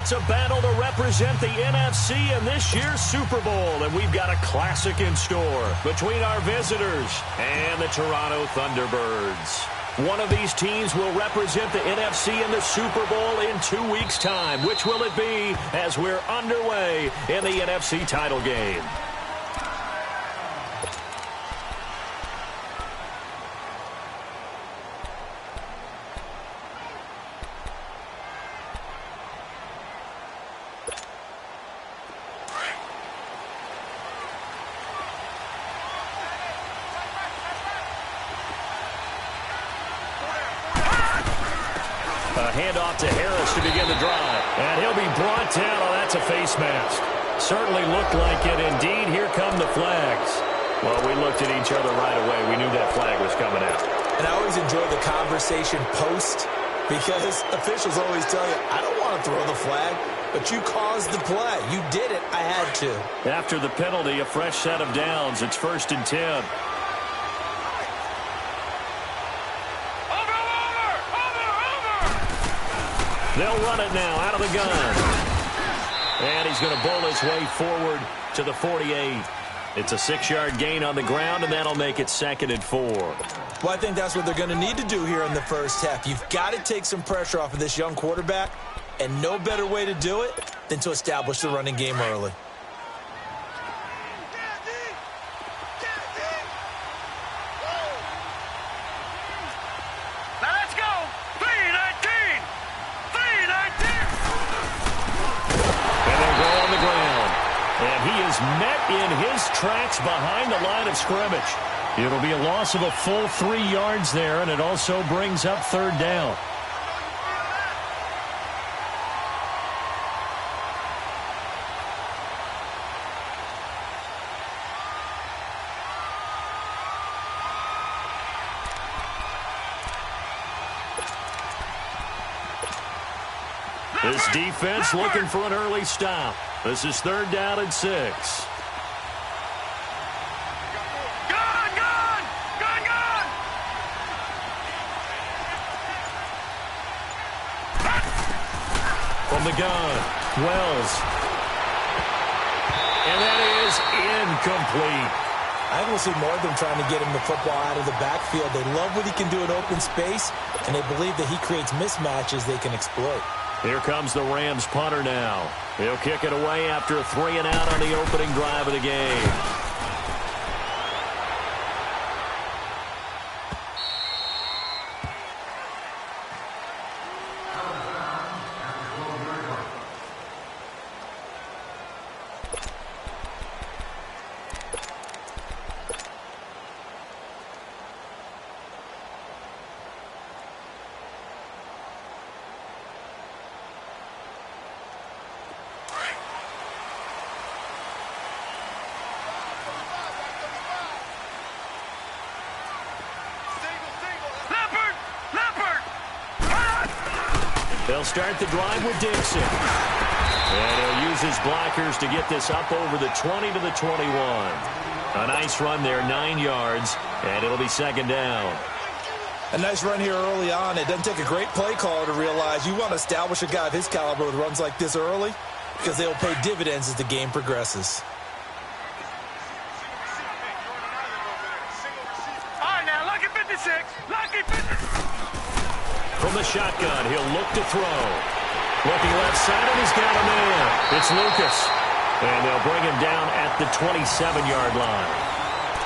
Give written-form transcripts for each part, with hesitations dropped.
It's a battle to represent the NFC in this year's Super Bowl, and we've got a classic in store between our visitors and the Toronto Thunderbirds. One of these teams will represent the NFC in the Super Bowl in 2 weeks' time. Which will it be as we're underway in the NFC title game? A handoff to Harris to begin the drive. And he'll be brought down. Oh, that's a face mask. Certainly looked like it. Indeed, here come the flags. Well, we looked at each other right away. We knew that flag was coming out. And I always enjoy the conversation post because officials always tell you, I don't want to throw the flag, but you caused the play. You did it. I had to. After the penalty, a fresh set of downs. It's 1st and 10. They'll run it now out of the gun. And he's going to bowl his way forward to the 48. It's a 6-yard gain on the ground, and that'll make it 2nd and 4. Well, I think that's what they're going to need to do here in the first half. You've got to take some pressure off of this young quarterback, and no better way to do it than to establish the running game early. Met in his tracks behind the line of scrimmage. It'll be a loss of a full 3 yards there, and it also brings up 3rd down. This defense looking for an early stop. This is 3rd down and 6. From the gun, Wells. And that is incomplete. I think we'll see more of them trying to get him the football out of the backfield. They love what he can do in open space, and they believe that he creates mismatches they can exploit. Here comes the Rams punter now. He'll kick it away after a 3 and out on the opening drive of the game. They'll start the drive with Dixon. And he'll use his blockers to get this up over the 20 to the 21. A nice run there, 9 yards, and it'll be 2nd down. A nice run here early on. It doesn't take a great play caller to realize you want to establish a guy of his caliber with runs like this early because they'll pay dividends as the game progresses. All right, now, lucky 56. Lucky 56. From the shotgun, he'll look to throw. Looking left side, and he's got a man. It's Lucas. And they'll bring him down at the 27-yard line.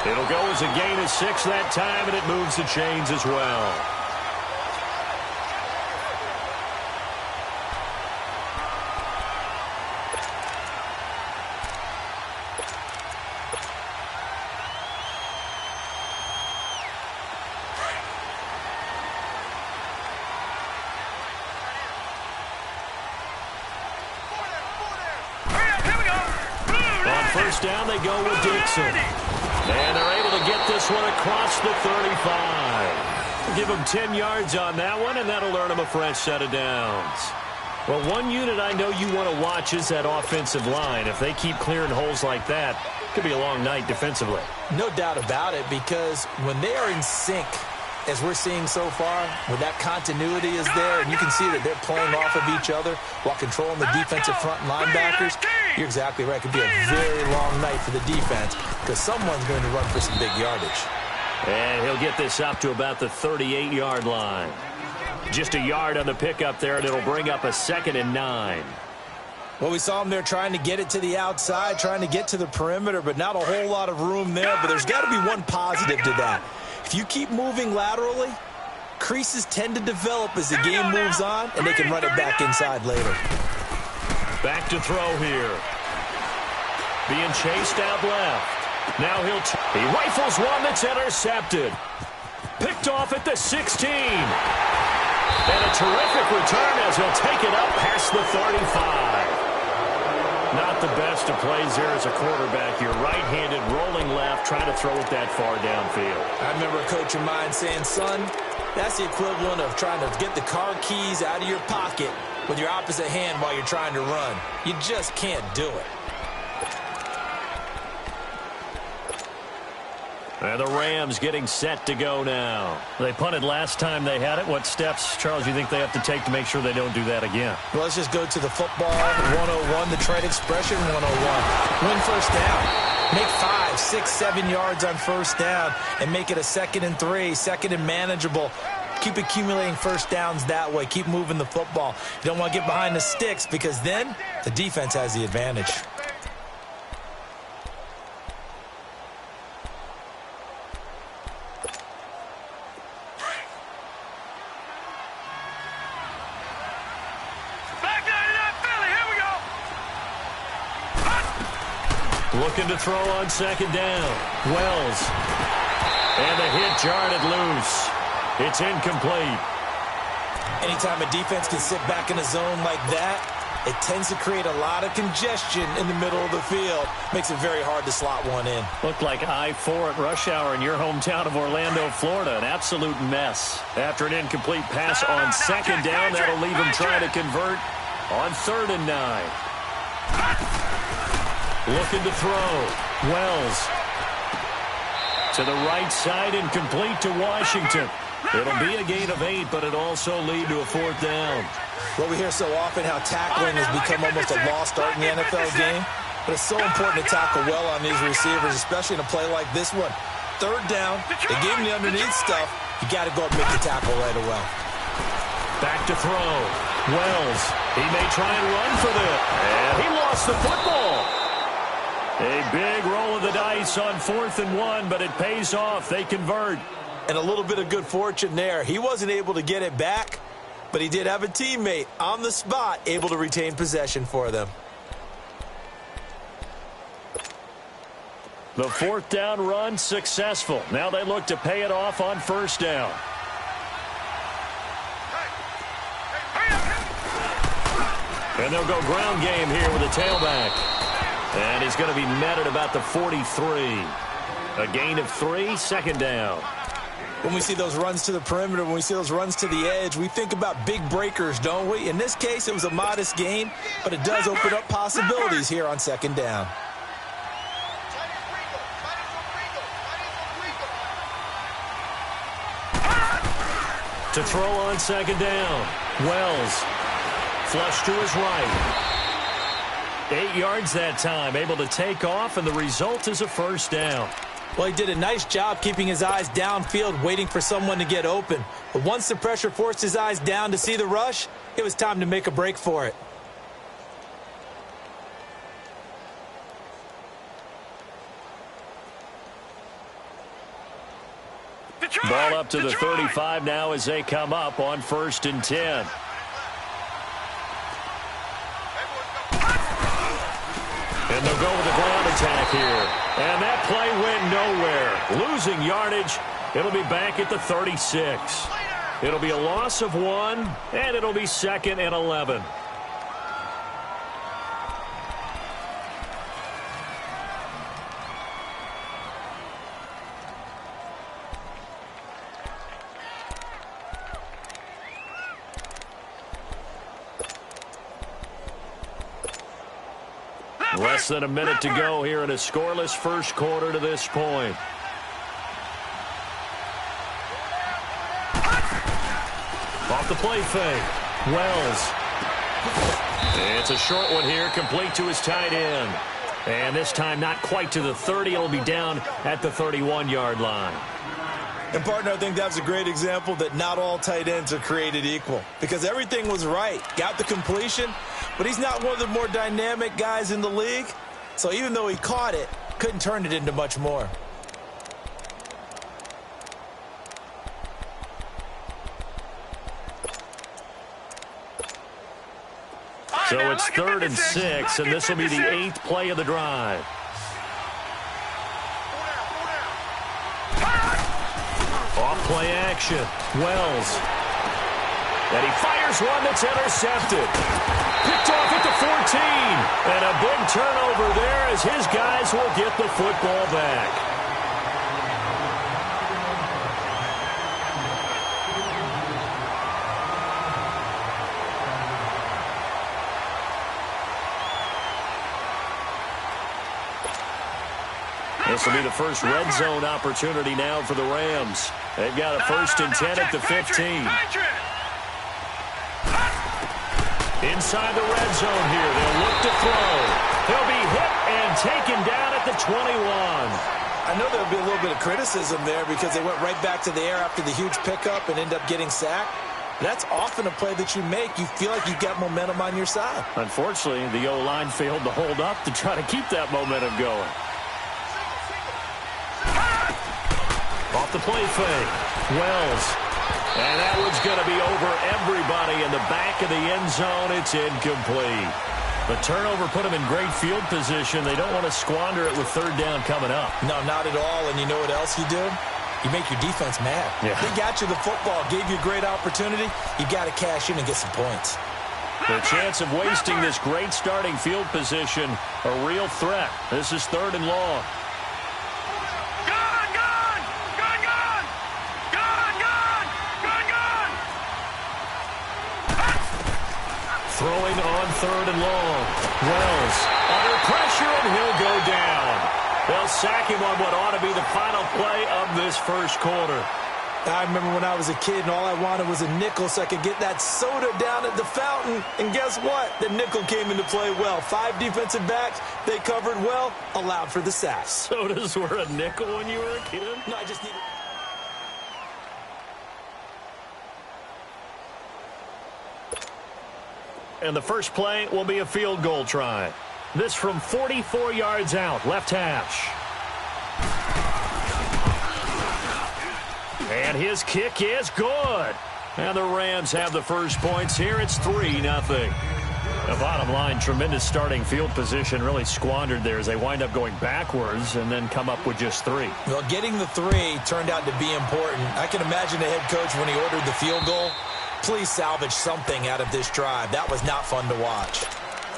It'll go as a gain of 6 that time, and it moves the chains as well. First down, they go with Dixon. And they're able to get this one across the 35. Give them 10 yards on that one, and that'll earn them a fresh set of downs. Well, one unit I know you want to watch is that offensive line. If they keep clearing holes like that, it could be a long night defensively. No doubt about it, because when they are in sync, as we're seeing so far, where that continuity is there, and you can see that they're playing off of each other while controlling the defensive front and linebackers, you're exactly right. It could be a very long night for the defense because someone's going to run for some big yardage. And he'll get this up to about the 38-yard line. Just a yard on the pickup there, and it'll bring up a 2nd and 9. Well, we saw him there trying to get it to the outside, trying to get to the perimeter, but not a whole lot of room there. But there's got to be one positive to that. If you keep moving laterally, creases tend to develop as the game moves on, and they can run it back inside later. Back to throw here. Being chased out left. Now he rifles one that's intercepted. Picked off at the 16. And a terrific return as he'll take it up past the 35. Not the best of plays there as a quarterback. You're right-handed, rolling left, trying to throw it that far downfield. I remember a coach of mine saying, son, that's the equivalent of trying to get the car keys out of your pocket with your opposite hand while you're trying to run. You just can't do it. And the Rams getting set to go now. They punted last time they had it. What steps, Charles, you think they have to take to make sure they don't do that again? Well, let's just go to the football 101, the trade expression 101. Win first down. Make 5, 6, 7 yards on first down and make it a 2nd and 3, 2nd and manageable. Keep accumulating first downs that way. Keep moving the football. You don't want to get behind the sticks because then the defense has the advantage. Looking to throw on 2nd down. Wells. And the hit jarred loose. It's incomplete. Anytime a defense can sit back in a zone like that, it tends to create a lot of congestion in the middle of the field. Makes it very hard to slot one in. Looked like I-4 at rush hour in your hometown of Orlando, Florida. An absolute mess. After an incomplete pass on 2nd down, that'll leave him trying to convert on 3rd and 9. Looking to throw. Wells. To the right side, incomplete to Washington. It'll be a gain of 8, but it also lead to a 4th down. Well, we hear so often how tackling has become almost a lost art in the NFL game. But it's so important to tackle well on these receivers, especially in a play like this one. 3rd down, they gave him the underneath stuff. You got to go and make the tackle right away. Back to throw. Wells. He may try and run for this. And he lost the football. A big roll of the dice on 4th and 1, but it pays off. They convert. And a little bit of good fortune there. He wasn't able to get it back, but he did have a teammate on the spot able to retain possession for them. The 4th down run successful. Now they look to pay it off on 1st down. And they'll go ground game here with a tailback. And he's going to be met at about the 43. A gain of 3, 2nd down. When we see those runs to the perimeter, when we see those runs to the edge, we think about big breakers, don't we? In this case, it was a modest gain, but it does open up possibilities here on 2nd down. To throw on 2nd down. Wells. Flush to his right. 8 yards that time, able to take off, and the result is a 1st down. Well, he did a nice job keeping his eyes downfield, waiting for someone to get open. But once the pressure forced his eyes down to see the rush, it was time to make a break for it. Ball up to the 35 now as they come up on 1st and 10. And they'll go with the ground attack here. And that play went nowhere. Losing yardage. It'll be back at the 36. It'll be a loss of 1, and it'll be 2nd and 11. Less than a minute to go here in a scoreless 1st quarter to this point. the play fake. Wells. It's a short one here, complete to his tight end. And this time not quite to the 30. It'll be down at the 31-yard line. And, partner, I think that's a great example that not all tight ends are created equal. Because everything was right. Got the completion, but he's not one of the more dynamic guys in the league. So even though he caught it, couldn't turn it into much more. So it's 3rd and 6, and this will be the 8th play of the drive. Off play action. Wells. And he fires one that's intercepted. Picked off at the 14. And a big turnover there as his guys will get the football back. This will be the first red zone opportunity now for the Rams. They've got a 1st and 10 at the 15. Inside the red zone here. They'll look to throw. They'll be hit and taken down at the 21. I know there'll be a little bit of criticism there because they went right back to the air after the huge pickup and end up getting sacked. That's often a play that you make. You feel like you've got momentum on your side. Unfortunately, the O-line failed to hold up to try to keep that momentum going. Off the play fake. Wells. And that one's going to be over everybody in the back of the end zone. It's incomplete. The turnover put them in great field position. They don't want to squander it with 3rd down coming up. No, not at all. And you know what else you do? You make your defense mad. Yeah. They got you the football, gave you a great opportunity. You got to cash in and get some points. The chance of wasting this great starting field position, a real threat. This is 3rd and long. Throwing on 3rd and long. Wells under pressure, and he'll go down. They'll sack him on what ought to be the final play of this first quarter. I remember when I was a kid and all I wanted was a nickel so I could get that soda down at the fountain. And guess what? The nickel came into play well. 5 defensive backs, they covered well, allowed for the sack. Sodas were a nickel when you were a kid? No, I just needed... And the first play will be a field goal try. This from 44 yards out, left hash. And his kick is good. And the Rams have the first points here. It's 3-0. The bottom line, tremendous starting field position, really squandered there as they wind up going backwards and then come up with just 3. Well, getting the 3 turned out to be important. I can imagine the head coach when he ordered the field goal. Please salvage something out of this drive. That was not fun to watch.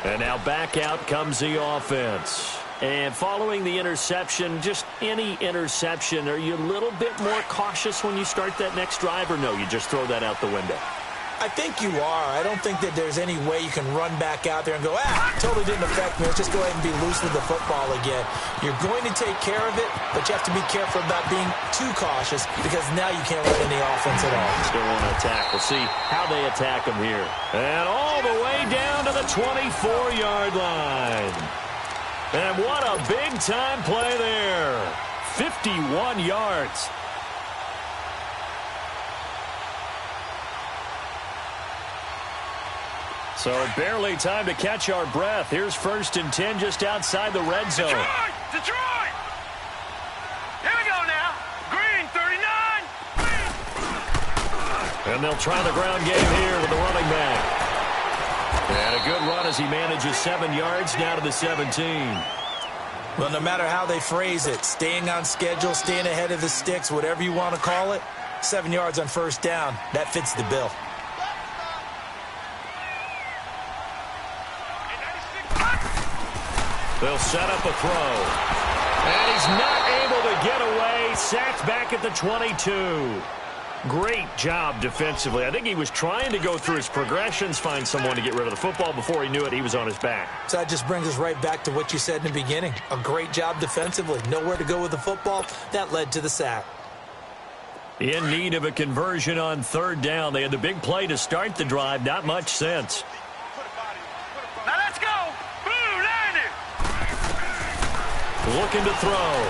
And now back out comes the offense. And following the interception, just any interception, are you a little bit more cautious when you start that next drive, or no, you just throw that out the window? I think you are. I don't think that there's any way you can run back out there and go, totally didn't affect me. Let's just go ahead and be loose with the football again. You're going to take care of it, but you have to be careful about being too cautious because now you can't run any offense at all. Still want to attack. We'll see how they attack them here. And all the way down to the 24-yard line. And what a big-time play there. 51 yards. So barely time to catch our breath. Here's 1st and 10 just outside the red zone. Detroit! Here we go now. Green, 39. And they'll try the ground game here with the running back. And a good run as he manages 7 yards down to the 17. Well, no matter how they phrase it, staying on schedule, staying ahead of the sticks, whatever you want to call it, 7 yards on 1st down, that fits the bill. They'll set up a throw. And he's not able to get away. Sacked back at the 22. Great job defensively. I think he was trying to go through his progressions, find someone to get rid of the football. Before he knew it, he was on his back. So that just brings us right back to what you said in the beginning. A great job defensively. Nowhere to go with the football. That led to the sack. In need of a conversion on third down. They had the big play to start the drive. Not much sense. Now let's go. Boom, landed. Looking to throw.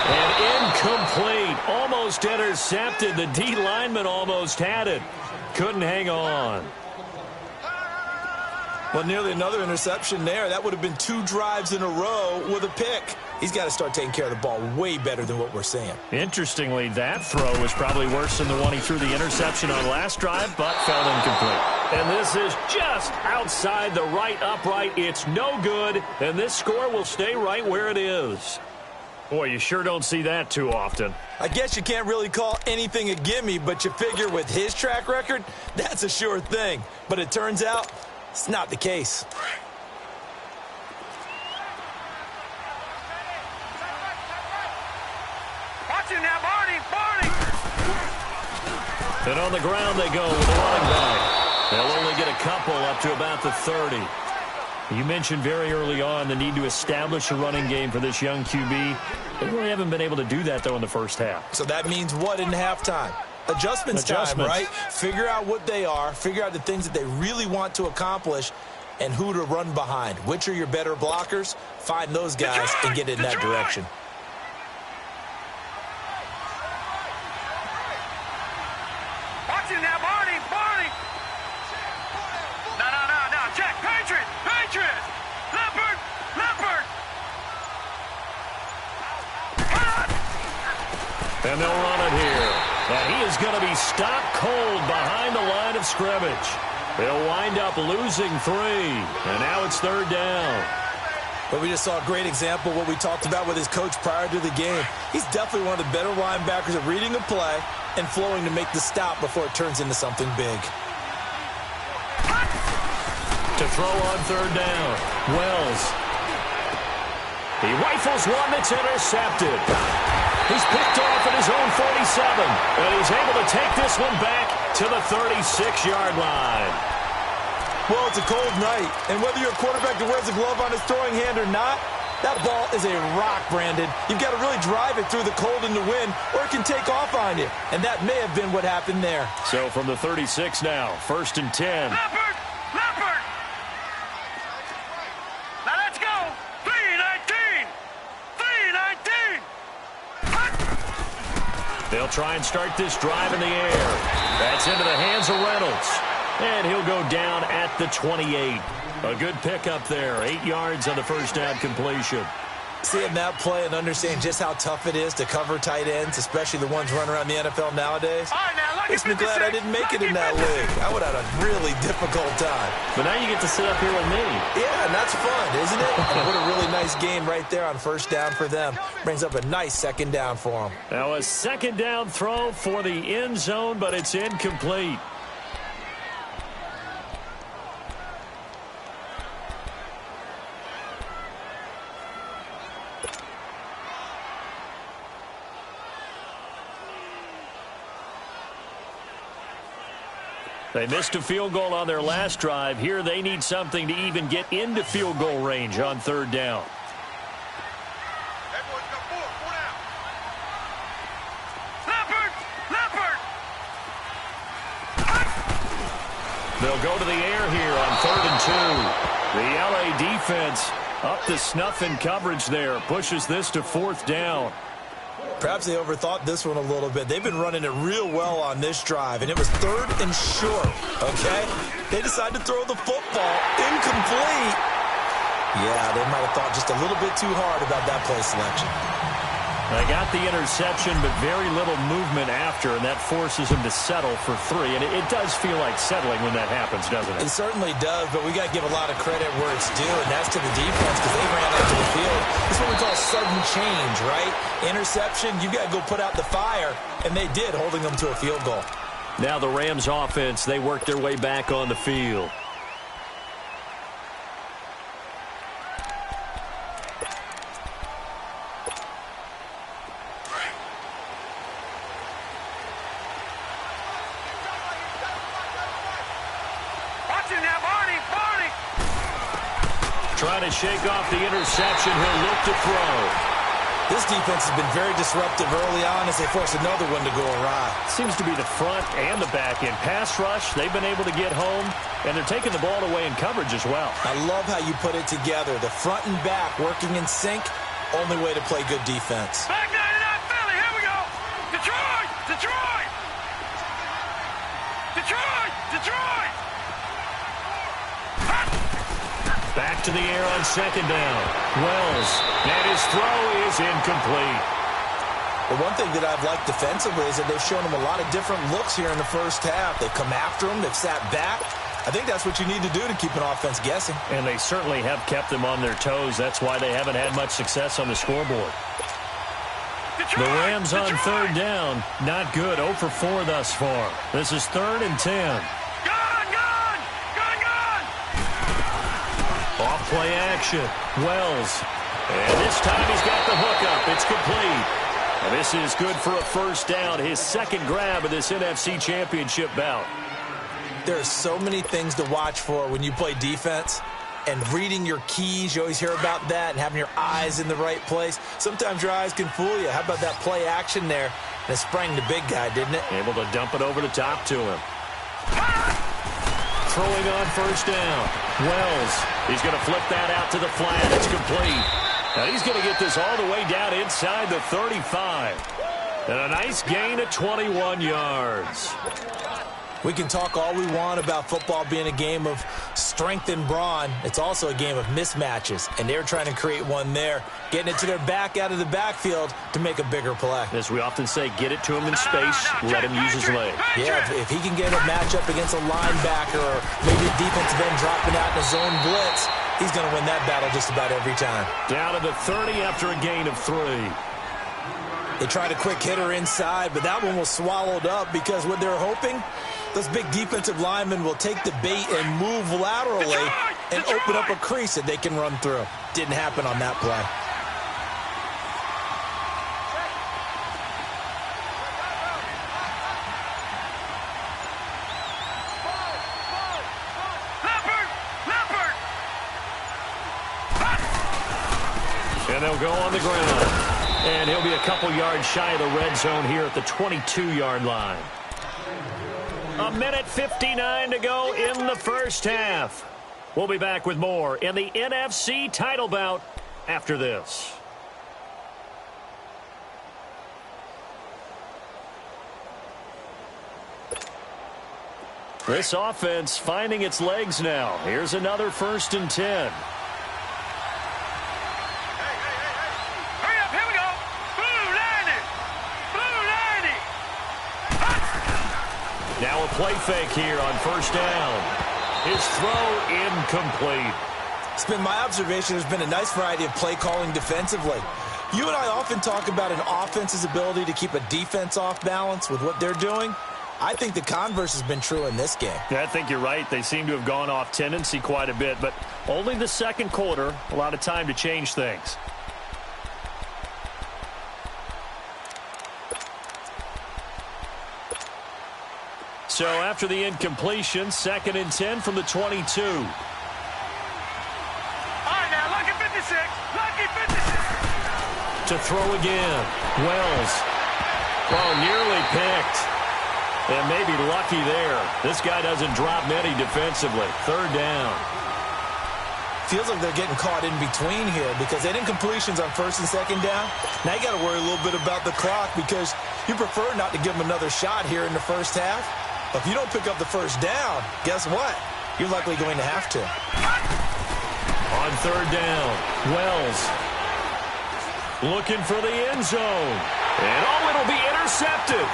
And incomplete. Almost intercepted. The D lineman almost had it. Couldn't hang on. Well, nearly another interception there. That would have been 2 drives in a row with a pick. He's got to start taking care of the ball way better than what we're seeing. Interestingly, that throw was probably worse than the one he threw the interception on last drive, but fell incomplete. And this is just outside the right upright. It's no good, and this score will stay right where it is. Boy, you sure don't see that too often. I guess you can't really call anything a gimme, but you figure with his track record, that's a sure thing. But it turns out it's not the case. Watch it now, Barney. Barney. And on the ground they go with the running back. They'll only get a couple up to about the 30. You mentioned very early on the need to establish a running game for this young QB. They really haven't been able to do that, though, in the first half. So that means what in halftime? Adjustments time, right? Figure out what they are, figure out the things that they really want to accomplish, and who to run behind. Which are your better blockers? Find those guys and get in that direction. Watch it now, Barney. Barney. No. Check. Patriot. Patriot. Leopard. Leopard. And they'll run it here. And he is going to be stopped cold behind the line of scrimmage. They'll wind up losing 3. And now it's third down. But we just saw a great example of what we talked about with his coach prior to the game. He's definitely one of the better linebackers at reading a play and flowing to make the stop before it turns into something big. To throw on third down. Wells. He rifles one that's intercepted. He's picked off at his own 47. And he's able to take this one back to the 36-yard line. Well, it's a cold night, and whether you're a quarterback that wears a glove on his throwing hand or not, that ball is a rock, Brandon. You've got to really drive it through the cold and the wind, or it can take off on you. And that may have been what happened there. So from the 36 now, 1st and 10. Leopard. Leopard. Now let's go. 3-19. 3-19. They'll try and start this drive in the air. That's into the hands of Reynolds. And he'll go down at the 28. A good pickup there. 8 yards on the first down completion. Seeing that play and understanding just how tough it is to cover tight ends, especially the ones running around the NFL nowadays, All right, now, makes me glad I didn't make it in that league. I would have had a really difficult time. But now you get to sit up here with me. Yeah, and that's fun, isn't it? And what a really nice game right there on first down for them. Brings up a nice second down for them. Now a second down throw for the end zone, but it's incomplete. They missed a field goal on their last drive. Here they need something to even get into field goal range on third down. Leopard. Leopard. They'll go to the air here on 3rd and 2. The LA defense up to snuff in coverage there. Pushes this to 4th down. Perhaps they overthought this one a little bit. They've been running it real well on this drive, and it was 3rd and short, okay? They decided to throw the football incomplete. Yeah, they might have thought just a little bit too hard about that play selection. They got the interception, but very little movement after, and that forces them to settle for 3. And it does feel like settling when that happens, doesn't it? It certainly does, but we got to give a lot of credit where it's due, and that's to the defense because they ran out to the field. This is what we call sudden change, right? Interception, you got to go put out the fire, and they did, holding them to a field goal. Now the Rams offense, they work their way back on the field. Trying to shake off the interception. He'll look to throw. This defense has been very disruptive early on as they force another one to go awry. Seems to be the front and the back end. Pass rush, they've been able to get home, and they're taking the ball away in coverage as well. I love how you put it together. The front and back working in sync, only way to play good defense. Back 99 Philly, here we go. Detroit, Detroit. Detroit, Detroit. Back to the air on second down. Wells, and his throw is incomplete. The one thing that I've liked defensively is that they've shown him a lot of different looks here in the first half. They've come after him. They've sat back. I think that's what you need to do to keep an offense guessing. And they certainly have kept them on their toes. That's why they haven't had much success on the scoreboard. Detroit, The Rams on Detroit. third down. Not good. 0 for 4 thus far. This is 3rd and 10. Gun, gun, gun, gun. Off play action. Wells. And this time he's got the hook up. It's complete. And this is good for a first down. His second grab of this NFC Championship bout. There are so many things to watch for when you play defense. And reading your keys, you always hear about that, and having your eyes in the right place. Sometimes your eyes can fool you. How about that play action there? And it sprang the big guy, didn't it? Able to dump it over the top to him. Throwing on first down. Wells, he's going to flip that out to the flat. It's complete. Now he's going to get this all the way down inside the 35. And a nice gain of 21 yards. We can talk all we want about football being a game of strength and brawn. It's also a game of mismatches, and they're trying to create one there, getting it to their back out of the backfield to make a bigger play. As we often say, get it to him in space, let him use his leg. Yeah, if he can get a matchup against a linebacker or maybe a defensive end dropping out in a zone blitz, he's going to win that battle just about every time. Down to the 30 after a gain of 3. They tried a quick hitter inside, but that one was swallowed up because what they're hoping, those big defensive linemen will take the bait and move laterally and open up a crease that they can run through. Didn't happen on that play. Leopard, Leopard. And they'll go on the ground. And he'll be a couple yards shy of the red zone here at the 22-yard line. 1:59 to go in the first half. We'll be back with more in the NFC title bout after this. This offense finding its legs now. Here's another 1st and 10. Hurry up, here we go. Blue 90. Blue 90. Now a play fake here on first down. His throw incomplete. It's been my observation there's been a nice variety of play calling defensively. You and I often talk about an offense's ability to keep a defense off balance with what they're doing. I think the converse has been true in this game. Yeah, I think you're right. They seem to have gone off tendency quite a bit, but only the second quarter, a lot of time to change things. So after the incompletion, 2nd and 10 from the 22. All right, now, lucky 56. Lucky 56. To throw again. Wells. Oh, nearly picked. And maybe lucky there. This guy doesn't drop many defensively. 3rd down. Feels like they're getting caught in between here because they had incompletions on 1st and 2nd down. Now you got to worry a little bit about the clock because you prefer not to give them another shot here in the first half. But if you don't pick up the 1st down, guess what? You're likely going to have to. On 3rd down, Wells looking for the end zone. And oh, it'll be intercepted.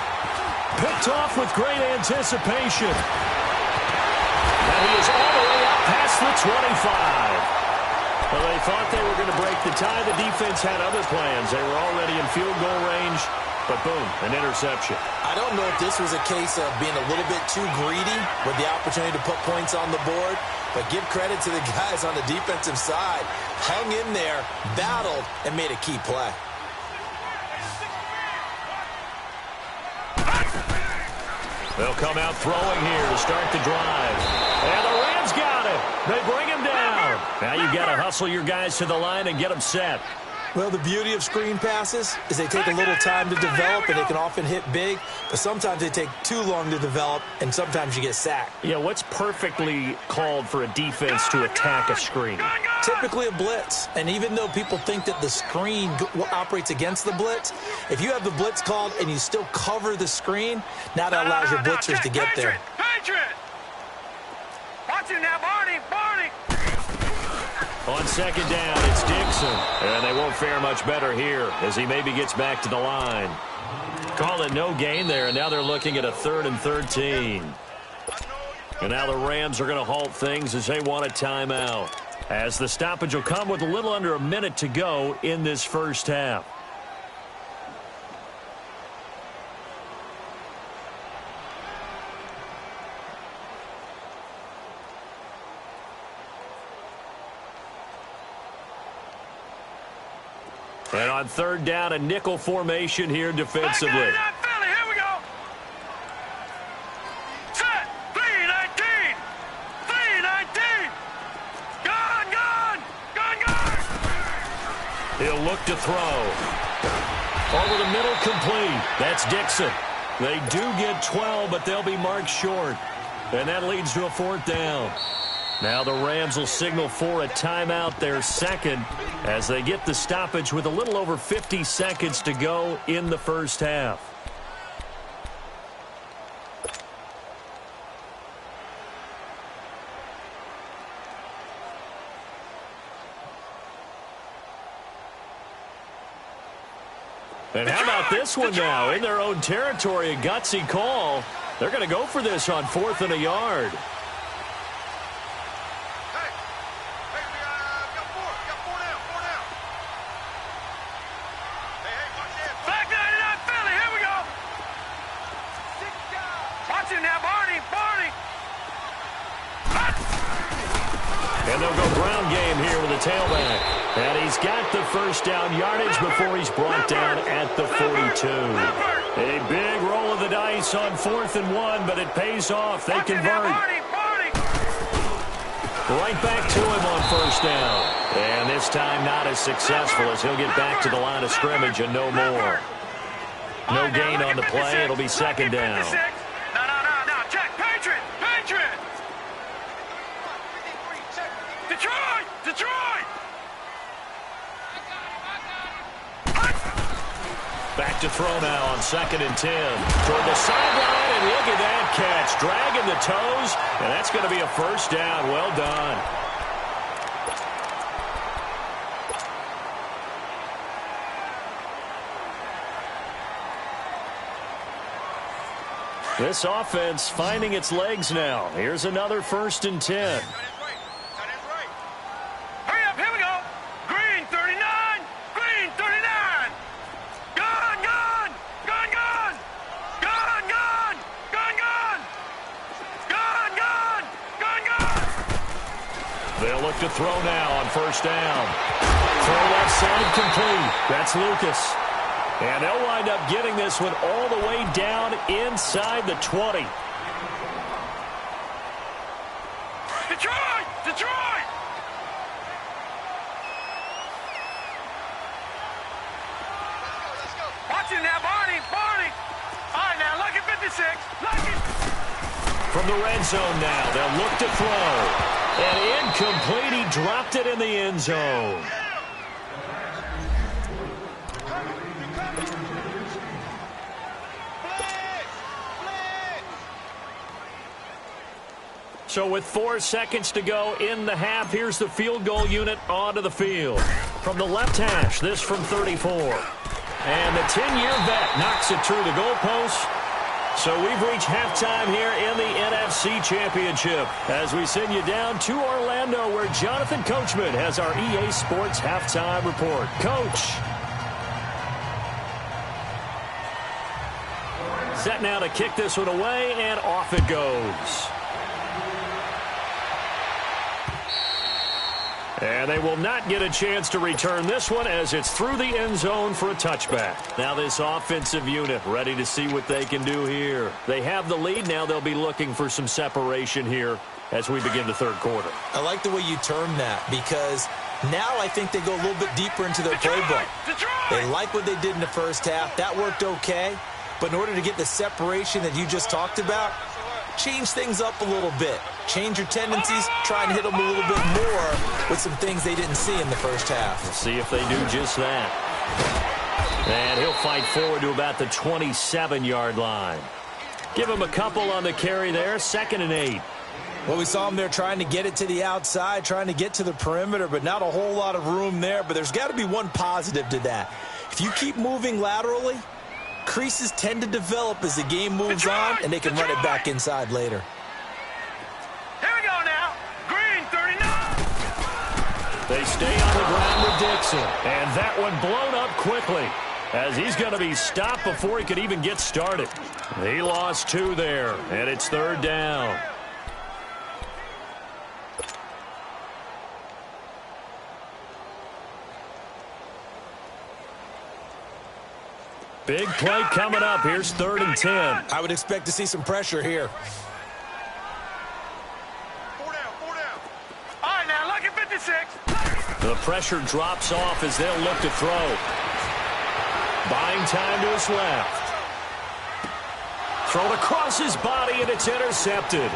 Picked off with great anticipation. And he is all the way up past the 25. Well, they thought they were going to break the tie. The defense had other plans. They were already in field goal range. But boom, an interception. I don't know if this was a case of being a little bit too greedy with the opportunity to put points on the board. But give credit to the guys on the defensive side. Hung in there, battled, and made a key play. They'll come out throwing here to start the drive. And the Rams got it. They bring him down. Now you've got to hustle your guys to the line and get them set. Well, the beauty of screen passes is they take a little time to develop, and they can often hit big, but sometimes they take too long to develop, and sometimes you get sacked. Yeah, what's perfectly called for a defense to attack a screen? Typically a blitz, and even though people think that the screen operates against the blitz, if you have the blitz called and you still cover the screen, now that allows your blitzers to get there. Patriot! Watch it now, Barney! On second down, it's Dixon. And they won't fare much better here as he maybe gets back to the line. Call it no gain there, and now they're looking at a 3rd and 13. And now the Rams are going to halt things as they want a timeout, as the stoppage will come with a little under a minute to go in this first half. And on 3rd down, a nickel formation here defensively. Here we go. Set. 3-19. 3-19. Gone. He'll look to throw. Over the middle, complete. That's Dixon. They do get 12, but they'll be marked short. And that leads to a 4th down. Now the Rams will signal for a timeout, their second, as they get the stoppage with a little over 50 seconds to go in the first half. And how about this one now? In their own territory, a gutsy call. They're going to go for this on 4th and a yard. And they'll go ground game here with a tailback. And he's got the first down yardage before he's brought down at the 42. A big roll of the dice on 4th and 1, but it pays off. They convert. Right back to him on 1st down. And this time not as successful as he'll get back to the line of scrimmage and no more. No gain on the play. It'll be 2nd down. No. Check. Patriot. Detroit! Back to throw now on 2nd and 10. Toward the sideline, and look at that catch. Dragging the toes, and that's going to be a 1st down. Well done. This offense finding its legs now. Here's another 1st and 10. They'll look to throw now on 1st down. Throw left side complete. That's Lucas. And they'll wind up getting this one all the way down inside the 20. Detroit! Watch it now, Barney! All right, now, lucky 56. Lucky. From the red zone now, they'll look to throw. And incomplete, he dropped it in the end zone. So with 4 seconds to go in the half, here's the field goal unit onto the field. From the left hash, this from 34. And the 10-year vet knocks it through the goalpost. So we've reached halftime here in the NFC Championship as we send you down to Orlando where Jonathan Coachman has our EA Sports Halftime Report. Coach. Set now to kick this one away, and off it goes. And they will not get a chance to return this one as it's through the end zone for a touchback. Now this offensive unit ready to see what they can do here. They have the lead. Now they'll be looking for some separation here as we begin the 3rd quarter. I like the way you term that because Now I think they go a little bit deeper into their playbook. They like what they did in the first half. That worked okay. But in order to get the separation that you just talked about, change things up a little bit. Change your tendencies, try and hit them a little bit more with some things they didn't see in the first half. We'll see if they do just that. And he'll fight forward to about the 27-yard line. Give him a couple on the carry there, 2nd and 8. Well, we saw him there trying to get it to the outside, trying to get to the perimeter, but not a whole lot of room there. But there's got to be one positive to that. If you keep moving laterally, creases tend to develop as the game moves on, and they can run it back inside later. Here we go now. Green, 39. They stay on the ground with Dixon. And that one blown up quickly, as he's going to be stopped before he could even get started. He lost 2 there, and it's 3rd down. Big play coming up. Here's 3rd and 10. I would expect to see some pressure here. 4 down, 4 down. All right, now, look at 56. The pressure drops off as they'll look to throw. Buying time to his left. Thrown across his body, and it's intercepted.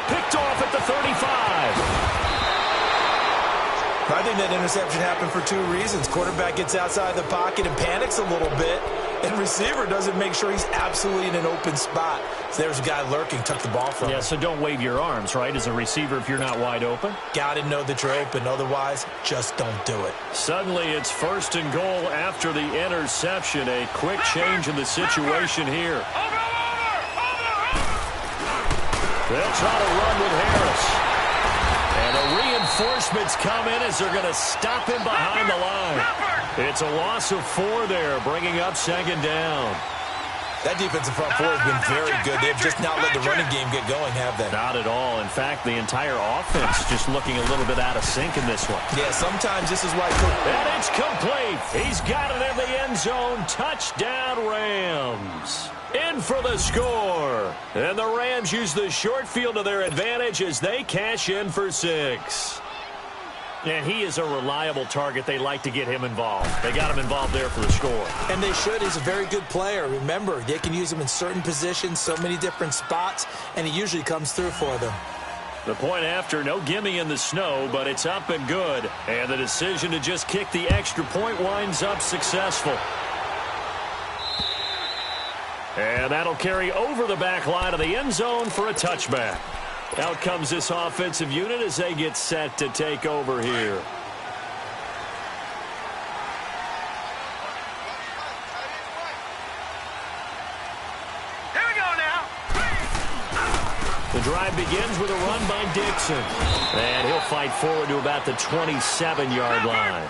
Picked off at the 35. I think that interception happened for 2 reasons. Quarterback gets outside the pocket and panics a little bit, and receiver doesn't make sure he's absolutely in an open spot. So there's a guy lurking, took the ball from him. Yeah, so don't wave your arms, right, as a receiver if you're not wide open. Got to know that you're open. Otherwise, just don't do it. Suddenly, it's 1st and goal after the interception. A quick change in the situation here. They'll try to run with Harris. And the reinforcements come in as they're going to stop him behind the line. It's a loss of 4 there, bringing up 2nd down. That defensive front 4 has been very good. They've just not let the running game get going, have they? Not at all. In fact, the entire offense just looking a little bit out of sync in this one. Yeah, sometimes this is why. And it's complete. He's got it in the end zone. Touchdown, Rams. In for the score. And the Rams use the short field to their advantage as they cash in for 6. And he is a reliable target. They like to get him involved. They got him involved there for the score. And they should. He's a very good player. Remember, they can use him in certain positions, so many different spots, and he usually comes through for them. The point after, no gimme in the snow, but it's up and good. And the decision to just kick the extra point winds up successful. And that'll carry over the back line of the end zone for a touchback. Out comes this offensive unit as they get set to take over here. Here we go now. The drive begins with a run by Dixon. And he'll fight forward to about the 27-yard line.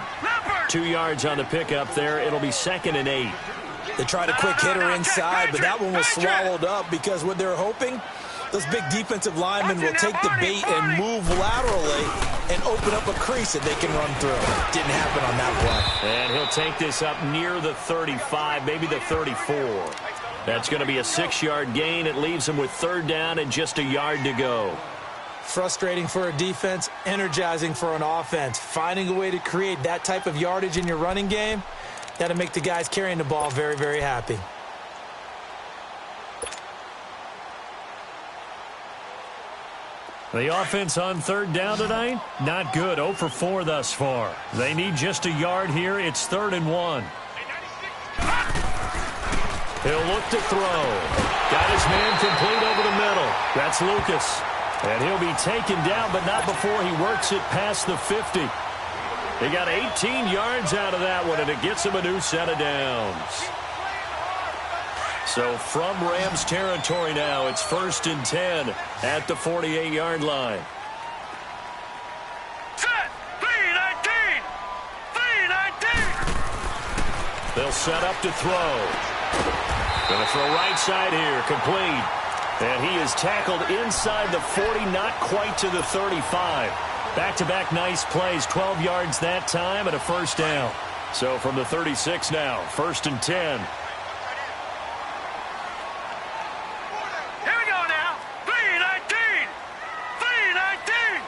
2 yards on the pickup there. It'll be 2nd and 8. They tried a quick hitter inside, but that one was swallowed up because what they're hoping, those big defensive linemen will take the bait and move laterally and open up a crease that they can run through. Didn't happen on that play. And he'll take this up near the 35, maybe the 34. That's going to be a 6-yard gain. It leaves them with 3rd down and just a yard to go. Frustrating for a defense, energizing for an offense. Finding a way to create that type of yardage in your running game, that'll make the guys carrying the ball very, very happy. The offense on 3rd down tonight, not good. 0 for 4 thus far. They need just a yard here. It's 3rd and 1. He'll look to throw. Got his man complete over the middle. That's Lucas. And he'll be taken down, but not before he works it past the 50. He got 18 yards out of that one, and it gets him a new set of downs. So from Rams territory now, it's 1st and 10 at the 48-yard line. Set. 3-19. 3-19. They'll set up to throw. Going to throw right side here, complete. And he is tackled inside the 40, not quite to the 35. Back-to-back nice plays, 12 yards that time and a 1st down. So from the 36 now, 1st and 10. Here we go now. 3-19. 3-19.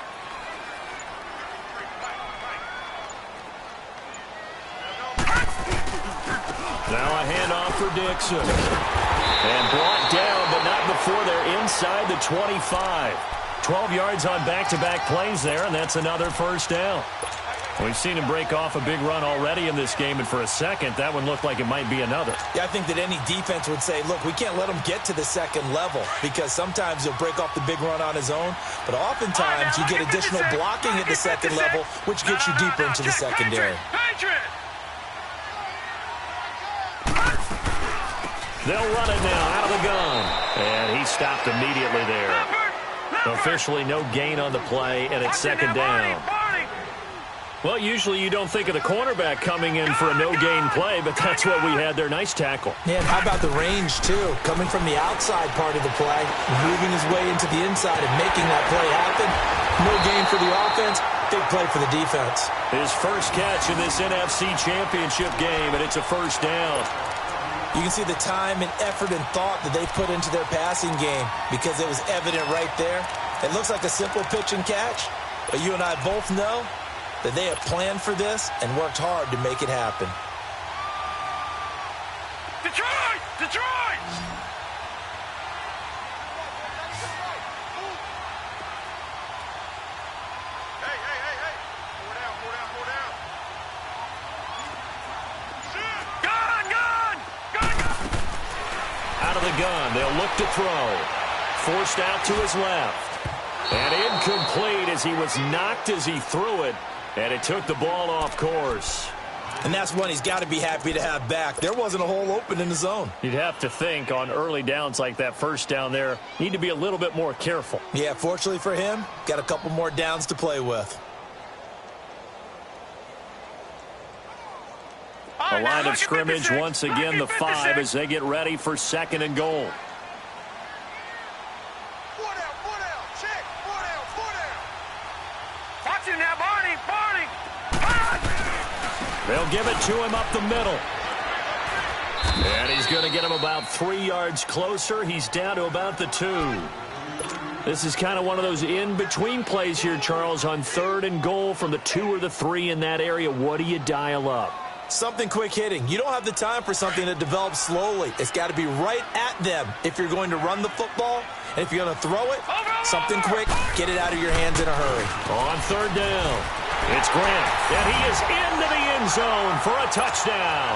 for Dixon. And brought down, but not before they're inside the 25. 12 yards on back-to-back plays there, and that's another first down. We've seen him break off a big run already in this game, and for a second, that one looked like it might be another. Yeah, I think that any defense would say, look, we can't let him get to the second level because sometimes he'll break off the big run on his own, but oftentimes you get additional blocking at the second level, which gets you deeper into the secondary. They'll run it now out of the gun, and he stopped immediately there. Officially no gain on the play, and it's second down. Well, usually you don't think of the cornerback coming in for a no-gain play, but that's what we had there. Nice tackle. Yeah, and how about the range, too? Coming from the outside part of the play, moving his way into the inside and making that play happen. No gain for the offense, big play for the defense. His first catch in this NFC Championship game, and it's a first down. You can see the time and effort and thought that they put into their passing game because it was evident right there. It looks like a simple pitch and catch, but you and I both know that they have planned for this and worked hard to make it happen. Detroit! Detroit! Hey, hey, hey, hey! Four down, four down, four down. Gun, gun! Gun, gun! Out of the gun, they'll look to throw. Forced out to his left. And incomplete as he was knocked as he threw it. And it took the ball off course. And that's one he's got to be happy to have back. There wasn't a hole open in the zone. You'd have to think on early downs like that first down there, need to be a little bit more careful. Yeah, fortunately for him, got a couple more downs to play with. The line of scrimmage once again the 5 as they get ready for second and goal. They'll give it to him up the middle. And he's going to get him about 3 yards closer. He's down to about the 2. This is kind of one of those in-between plays here, Charles, on third and goal from the 2 or the 3 in that area. What do you dial up? Something quick hitting. You don't have the time for something that develops slowly. It's got to be right at them if you're going to run the football. And if you're going to throw it, something quick, get it out of your hands in a hurry. On third down, it's Grant, and he is into the end zone for a touchdown.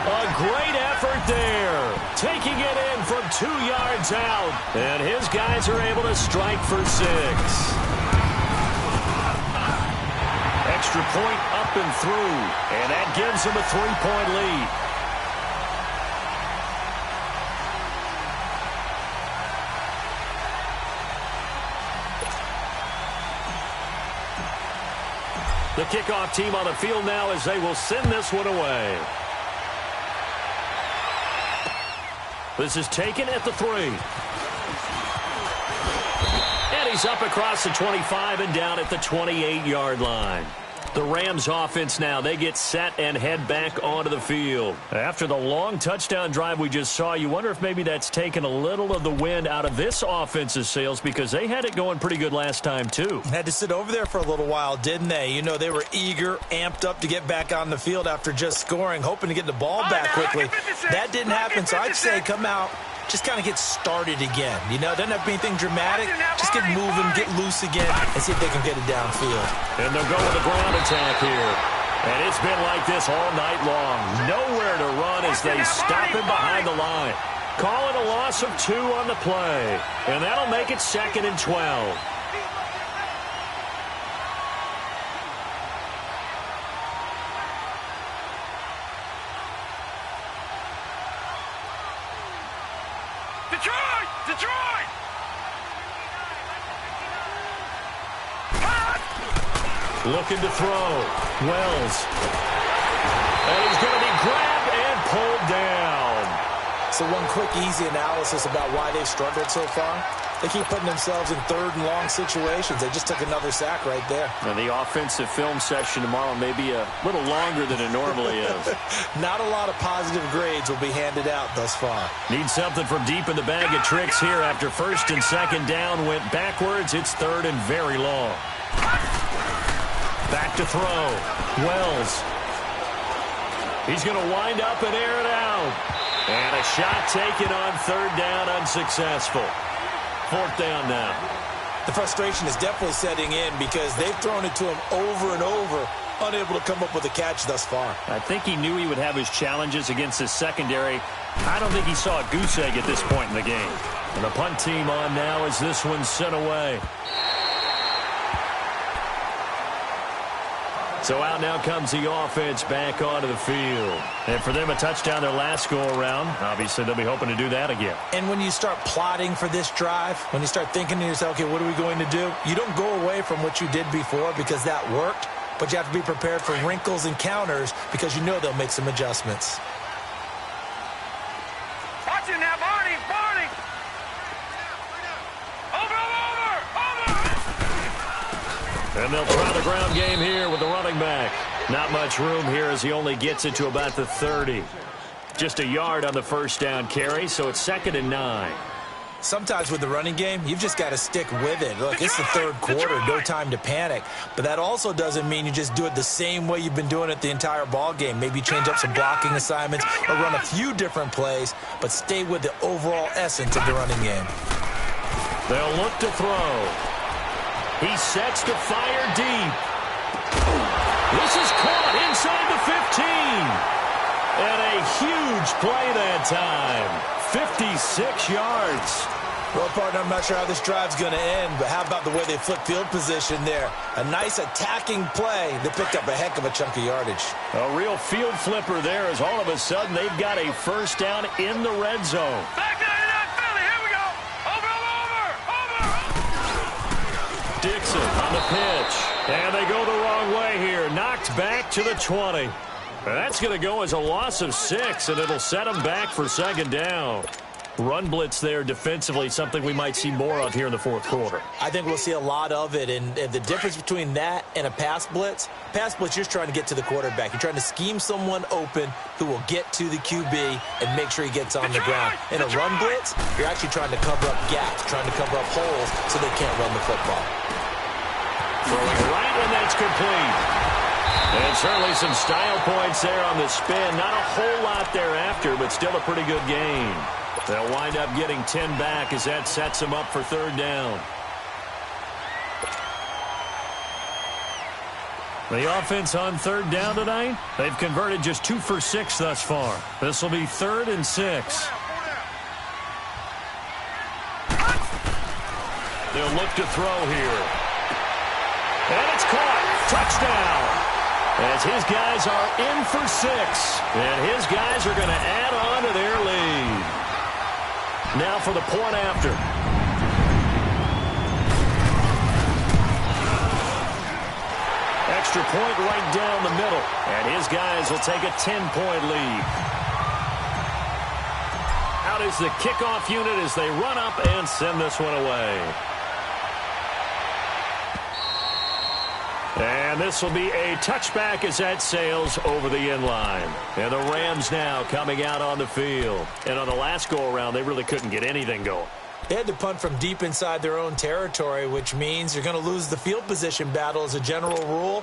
A great effort there, taking it in from 2 yards out, and his guys are able to strike for 6. Extra point up and through, and that gives him a 3-point lead. The kickoff team on the field now as they will send this one away. This is taken at the 3. And he's up across the 25 and down at the 28-yard line. The Rams offense now, they get set and head back onto the field. After the long touchdown drive we just saw, you wonder if maybe that's taken a little of the wind out of this offense's sails because they had it going pretty good last time too. Had to sit over there for a little while, didn't they? You know, they were eager, amped up to get back on the field after just scoring, hoping to get the ball back quickly. That didn't happen, so I'd say come out, just kind of get started again. You know, doesn't have to be anything dramatic. Just get moving, get loose again, and see if they can get it downfield. And they'll go with a ground attack here. And it's been like this all night long. Nowhere to run as they stop him behind the line. Call it a loss of 2 on the play. And that'll make it 2nd and 12. Detroit! Detroit! Looking to throw. Wells. And he's going to be grabbed and pulled down. So one quick, easy analysis about why they've struggled so far. They keep putting themselves in third and long situations. They just took another sack right there. Now the offensive film session tomorrow may be a little longer than it normally is. Not a lot of positive grades will be handed out thus far. Need something from deep in the bag of tricks here after 1st and 2nd down went backwards. It's 3rd and very long. Back to throw. Wells. He's going to wind up and air it out. And a shot taken on third down, unsuccessful. Fourth down now. The frustration is definitely setting in because they've thrown it to him over and over, unable to come up with a catch thus far. I think he knew he would have his challenges against his secondary. I don't think he saw a goose egg at this point in the game. And the punt team on now as this one's sent away. So out now comes the offense back onto the field. And for them, a touchdown their last go-around. Obviously, they'll be hoping to do that again. And when you start plotting for this drive, when you start thinking to yourself, okay, what are we going to do? You don't go away from what you did before because that worked, but you have to be prepared for wrinkles and counters because you know they'll make some adjustments. Watch it now, Barney, Barney. And they'll try the ground game here with the running back. Not much room here as he only gets it to about the 30. Just a yard on the first down carry, so it's 2nd and 9. Sometimes with the running game, you've just got to stick with it. Look, it's the third quarter, no time to panic. But that also doesn't mean you just do it the same way you've been doing it the entire ball game. Maybe change up some blocking assignments or run a few different plays, but stay with the overall essence of the running game. They'll look to throw. He sets to fire deep. This is caught inside the 15. And a huge play that time. 56 yards. Well, partner, I'm not sure how this drive's going to end, but how about the way they flip field position there? A nice attacking play that picked up a heck of a chunk of yardage. A real field flipper there as all of a sudden they've got a first down in the red zone. Back down to that Philly. Here we go. Over. Dixon on the pitch. And they go the wrong way here. Knocked back to the 20. That's going to go as a loss of 6, and it'll set them back for 2nd down. Run blitz there defensively, something we might see more of here in the fourth quarter. I think we'll see a lot of it, and the difference between that and a pass blitz, you're just trying to get to the quarterback. You're trying to scheme someone open who will get to the QB and make sure he gets on the ground. In a run blitz, you're actually trying to cover up gaps, trying to cover up holes so they can't run the football. Throwing right, and that's complete. And certainly some style points there on the spin. Not a whole lot thereafter, but still a pretty good game. They'll wind up getting 10 back as that sets them up for 3rd down. The offense on 3rd down tonight, they've converted just 2 for 6 thus far. This will be 3rd and 6. They'll look to throw here. And it's caught. Touchdown. As his guys are in for 6. And his guys are going to add on to their lead. Now for the point after. Extra point right down the middle. And his guys will take a 10-point lead. Out is the kickoff unit as they run up and send this one away. And this will be a touchback as that sails over the end line. And the Rams now coming out on the field. And on the last go-around, they really couldn't get anything going. They had to punt from deep inside their own territory, which means you're going to lose the field position battle as a general rule.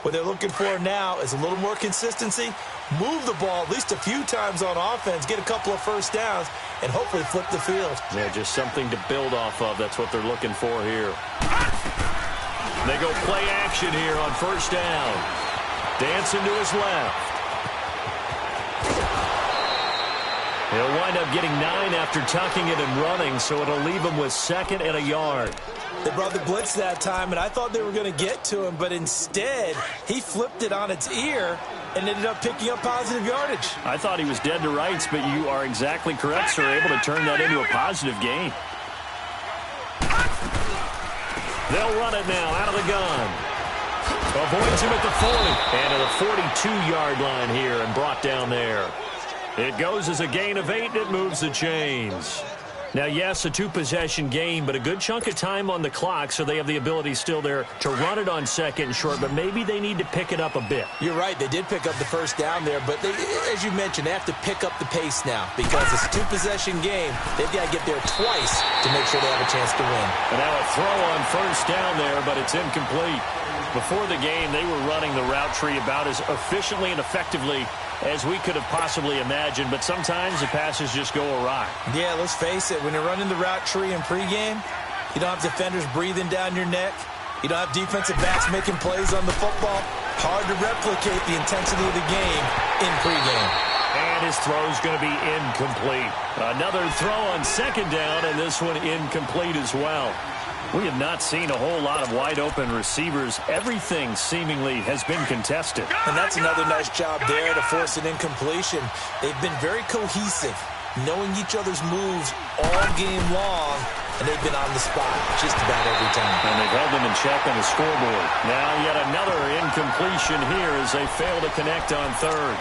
What they're looking for now is a little more consistency, move the ball at least a few times on offense, get a couple of first downs, and hopefully flip the field. Yeah, just something to build off of. That's what they're looking for here. They go play action here on 1st down. Dancing to his left. He'll wind up getting 9 after tucking it and running, so it'll leave him with 2nd and a yard. They brought the blitz that time, and I thought they were going to get to him, but instead, he flipped it on its ear and ended up picking up positive yardage. I thought he was dead to rights, but you are exactly correct, sir, able to turn that into a positive gain. They'll run it now out of the gun. Avoids him at the 40. And to the 42-yard line here and brought down there. It goes as a gain of 8, and it moves the chains. Now, yes, a 2-possession game, but a good chunk of time on the clock, so they have the ability still there to run it on 2nd and short, but maybe they need to pick it up a bit. You're right. They did pick up the first down there, but they, as you mentioned, they have to pick up the pace now because it's a 2-possession game. They've got to get there twice to make sure they have a chance to win. And now a throw on 1st down there, but it's incomplete. Before the game, they were running the route tree about as efficiently and effectively as we could have possibly imagined, but sometimes the passes just go awry. Yeah, let's face it. When you're running the route tree in pregame, you don't have defenders breathing down your neck. You don't have defensive backs making plays on the football. Hard to replicate the intensity of the game in pregame. And his throw is going to be incomplete. Another throw on second down, and this one incomplete as well. We have not seen a whole lot of wide-open receivers. Everything seemingly has been contested. And that's another nice job there to force an incompletion. They've been very cohesive, knowing each other's moves all game long, and they've been on the spot just about every time. And they've held them in check on the scoreboard. Now yet another incompletion here as they fail to connect on third.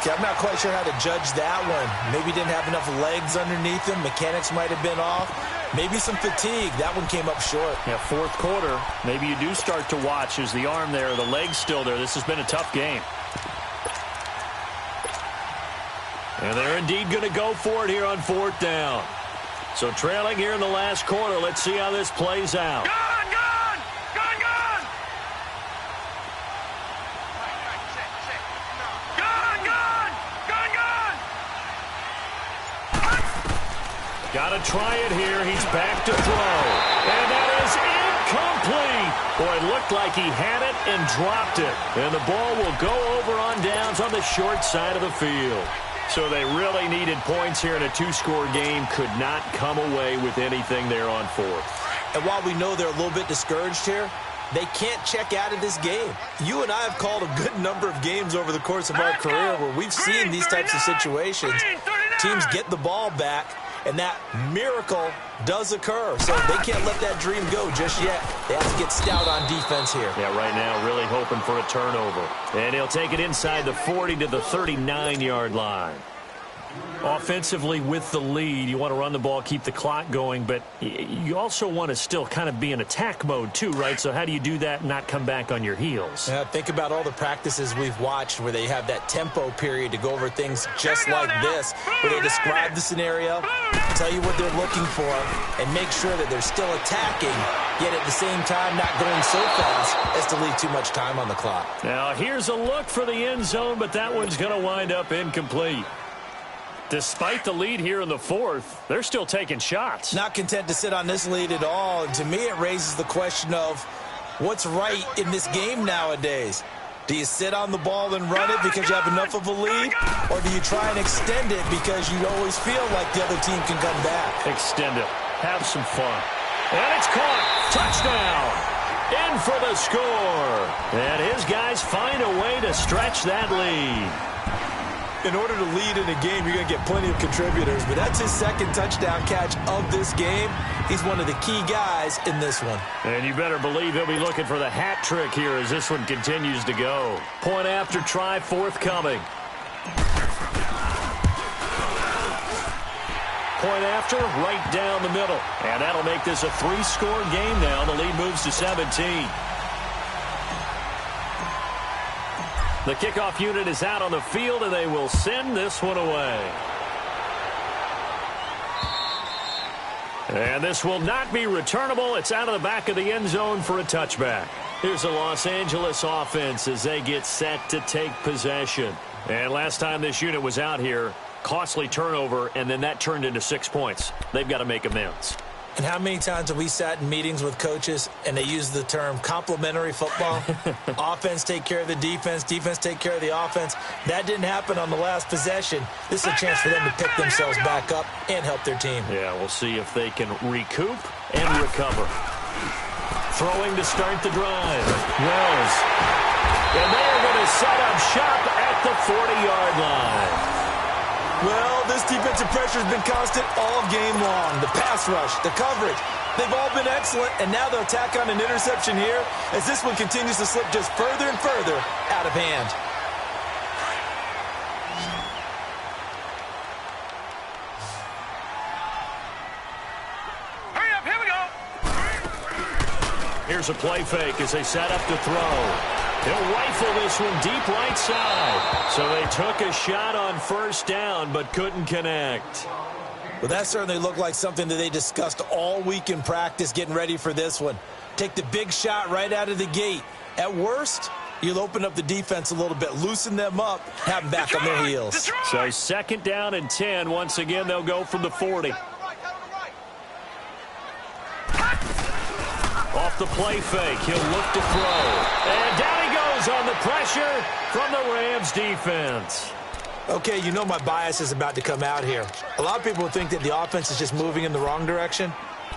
Okay, I'm not quite sure how to judge that one. Maybe didn't have enough legs underneath him. Mechanics might have been off. Maybe some fatigue. That one came up short. Yeah, fourth quarter, maybe you do start to watch as the arm there, the leg's still there. This has been a tough game. And they're indeed going to go for it here on fourth down. So trailing here in the last quarter, let's see how this plays out. Gone, gone! Gone, gone! Gone, gone! Gone, gone! Got to try it here. He's back to throw. And that is incomplete. Boy, it looked like he had it and dropped it. And the ball will go over on downs on the short side of the field. So they really needed points here in a two-score game. Could not come away with anything there on fourth. And while we know they're a little bit discouraged here, they can't check out of this game. You and I have called a good number of games over the course of our career where we've seen these types of situations. Teams get the ball back, and that miracle does occur. So they can't let that dream go just yet. They have to get stout on defense here. Yeah, right now really hoping for a turnover. And he'll take it inside the 40 to the 39-yard line. Offensively with the lead, you want to run the ball, keep the clock going, but you also want to still kind of be in attack mode too, right? So how do you do that and not come back on your heels? Yeah, think about all the practices we've watched where they have that tempo period to go over things just like this, where they describe the scenario, tell you what they're looking for, and make sure that they're still attacking, yet at the same time not going so fast as to leave too much time on the clock. Now here's a look for the end zone, but that one's going to wind up incomplete. Despite the lead here in the fourth, they're still taking shots. Not content to sit on this lead at all. And to me, it raises the question of what's right in this game nowadays. Do you sit on the ball and run it because you have enough of a lead? Or do you try and extend it because you always feel like the other team can come back? Extend it. Have some fun. And it's caught. Touchdown. In for the score. And his guys find a way to stretch that lead. In order to lead in a game, you're going to get plenty of contributors, but that's his second touchdown catch of this game. He's one of the key guys in this one. And you better believe he'll be looking for the hat trick here as this one continues to go. Point after try forthcoming. Point after, right down the middle. And that'll make this a three-score game now. The lead moves to 17. The kickoff unit is out on the field, and they will send this one away. And this will not be returnable. It's out of the back of the end zone for a touchback. Here's the Los Angeles offense as they get set to take possession. And last time this unit was out here, costly turnover, and then that turned into 6 points. They've got to make amends. And how many times have we sat in meetings with coaches and they use the term complementary football? Offense take care of the defense, defense take care of the offense. That didn't happen on the last possession. This is a chance for them to pick themselves back up and help their team. Yeah, we'll see if they can recoup and recover. Throwing to start the drive. Wells. And they are going to set up shop at the 40-yard line. Well, this defensive pressure has been constant all game long. The pass rush, the coverage, they've all been excellent, and now they'll tack on an interception here as this one continues to slip just further and further out of hand. Hurry up, here we go. Here's a play fake as they set up to throw. He'll rifle this one deep right side. So they took a shot on first down but couldn't connect. Well, that certainly looked like something that they discussed all week in practice getting ready for this one. Take the big shot right out of the gate. At worst, you'll open up the defense a little bit, loosen them up, have them back on their heels. So 2nd down and 10. Once again, they'll go from the 40. Off the play fake, he'll look to throw. And down he goes on the pressure from the Rams defense. Okay, you know my bias is about to come out here. A lot of people think that the offense is just moving in the wrong direction.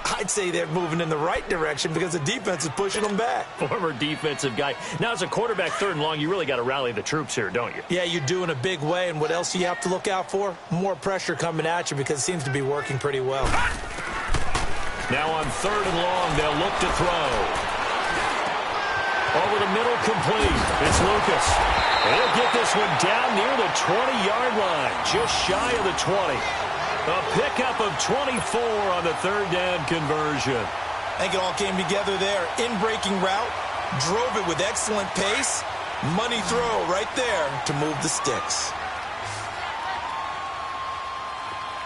I'd say they're moving in the right direction because the defense is pushing them back. Former defensive guy. Now, as a quarterback 3rd and long, you really got to rally the troops here, don't you? Yeah, you do in a big way. And what else do you have to look out for? More pressure coming at you because it seems to be working pretty well. Now on 3rd and long, they'll look to throw. Over the middle, complete. It's Lucas. He'll get this one down near the 20-yard line, just shy of the 20. A pickup of 24 on the 3rd down conversion. I think it all came together there. In-breaking route, drove it with excellent pace. Money throw right there to move the sticks.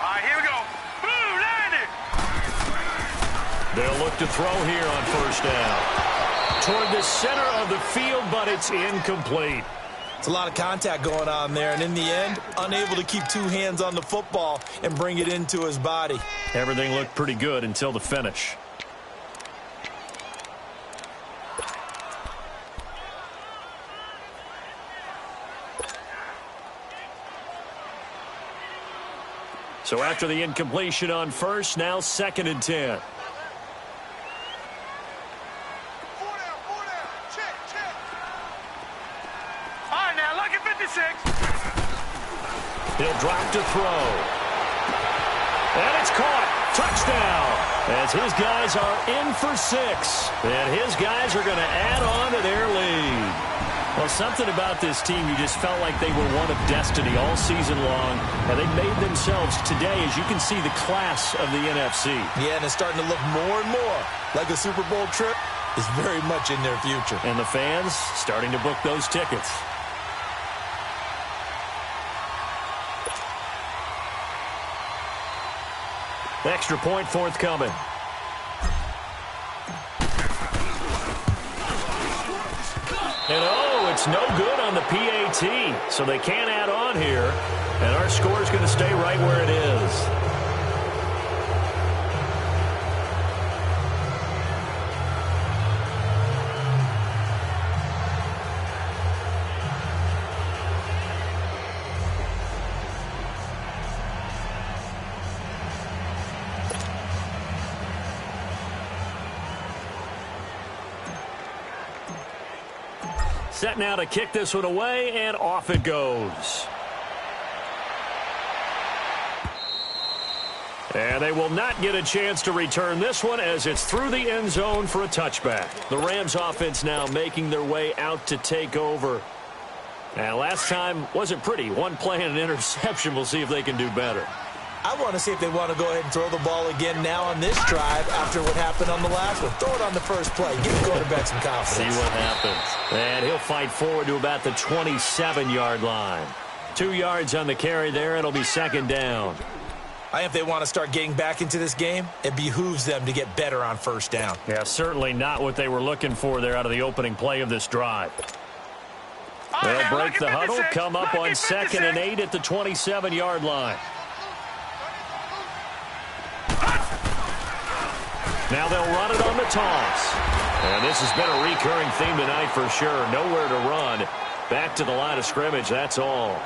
All right, here we go. Blue, landed. They'll look to throw here on 1st down. Toward the center of the field, but it's incomplete. It's a lot of contact going on there, and in the end, unable to keep 2 hands on the football and bring it into his body. Everything looked pretty good until the finish. So after the incompletion on 1st, now 2nd and 10. He'll drop to throw. And it's caught. Touchdown. As his guys are in for 6. And his guys are going to add on to their lead. Well, something about this team, you just felt like they were one of destiny all season long. And they made themselves today, as you can see, the class of the NFC. Yeah, and it's starting to look more and more like a Super Bowl trip is very much in their future. And the fans starting to book those tickets. Extra point forthcoming. And oh, it's no good on the PAT. So they can't add on here. And our score is going to stay right where it is. Set now to kick this one away, and off it goes. And they will not get a chance to return this one as it's through the end zone for a touchback. The Rams offense now making their way out to take over. And last time wasn't pretty. One play and an interception. We'll see if they can do better. I want to see if they want to go ahead and throw the ball again now on this drive after what happened on the last one. Throw it on the first play. Give the quarterback some confidence. See what happens. And he'll fight forward to about the 27-yard line. 2 yards on the carry there. It'll be 2nd down. I think if they want to start getting back into this game, it behooves them to get better on 1st down. Yeah, certainly not what they were looking for there out of the opening play of this drive. They'll break the huddle, come up on 2nd and 8 at the 27-yard line. Now they'll run it on the toss. And this has been a recurring theme tonight for sure. Nowhere to run. Back to the line of scrimmage, that's all.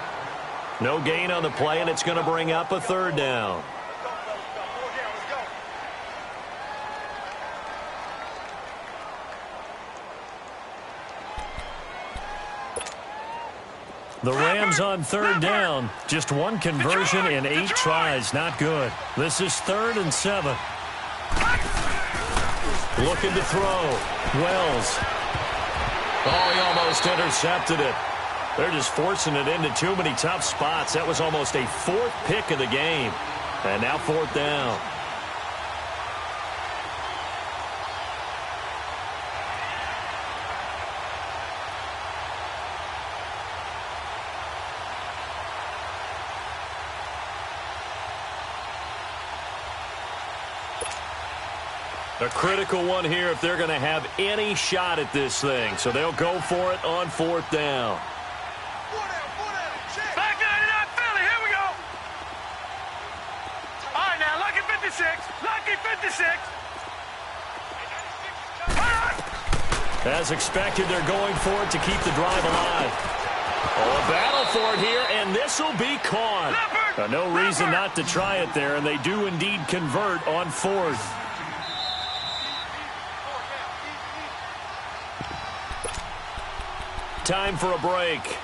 No gain on the play, and it's going to bring up a 3rd down. The Rams on 3rd down. Just one conversion in 8 tries. Not good. This is 3rd and 7. Looking to throw. Wells. Oh, he almost intercepted it. They're just forcing it into too many tough spots. That was almost a 4th pick of the game. And now 4th down. A critical one here if they're going to have any shot at this thing. So they'll go for it on 4th down. Back 99 Philly, here we go. All right, now, lucky 56. Lucky 56. As expected, they're going for it to keep the drive alive. Oh, a battle for it here, and this will be caught. No reason not to try it there, and they do indeed convert on 4th. Time for a break.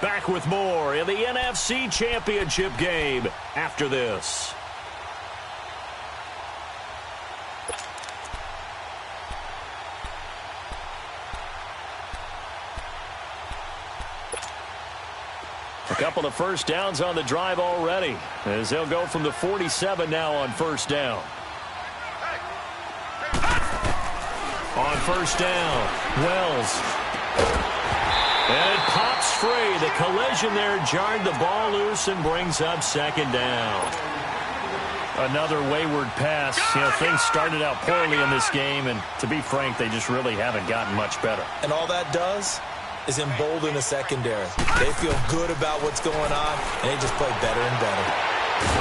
Back with more in the NFC Championship game after this. A couple of first downs on the drive already, as they'll go from the 47 now on 1st down. On 1st down, Wells. And it pops free. The collision there jarred the ball loose and brings up 2nd down. Another wayward pass. You know, things started out poorly in this game, and to be frank, they just really haven't gotten much better. And all that does is embolden the secondary. They feel good about what's going on, and they just play better and better.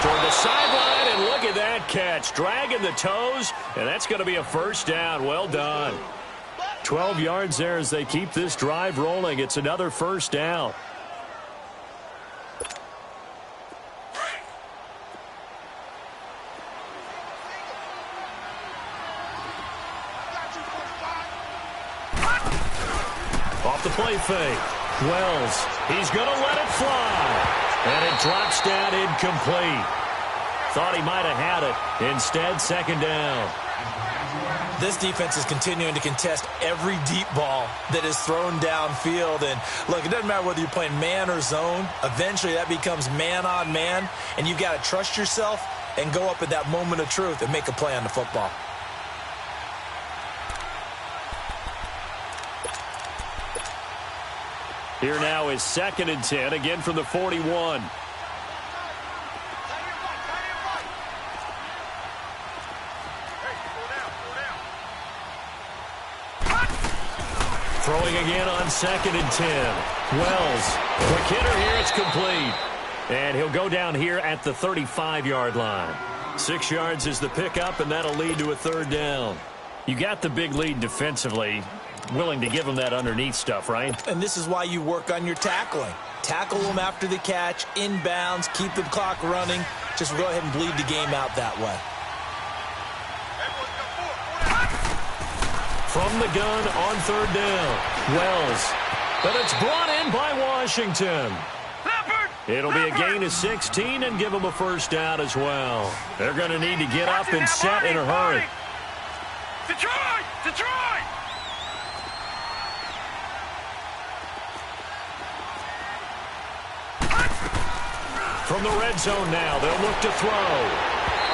Toward the sideline, and look at that catch. Dragging the toes, and that's going to be a 1st down. Well done. 12 yards there as they keep this drive rolling. It's another 1st down. Off the play fake. Wells, he's going to let it fly. And it drops down incomplete. Thought he might have had it. Instead, 2nd down. This defense is continuing to contest every deep ball that is thrown downfield. And, look, it doesn't matter whether you're playing man or zone. Eventually, that becomes man on man. And you've got to trust yourself and go up at that moment of truth and make a play on the football. Here now is 2nd and 10, again from the 41. Throwing again on 2nd and 10. Wells, quick hitter here, it's complete. And he'll go down here at the 35-yard line. 6 yards is the pickup, and that'll lead to a 3rd down. You got the big lead defensively. Willing to give them that underneath stuff, right? And this is why you work on your tackling. Tackle them after the catch, inbounds, keep the clock running. Just go ahead and bleed the game out that way. From the gun on 3rd down. Wells. But it's brought in by Washington. It'll be a gain of 16 and give them a 1st down as well. They're going to need to get up and set in a hurry. Detroit! Detroit! From the red zone now, they'll look to throw.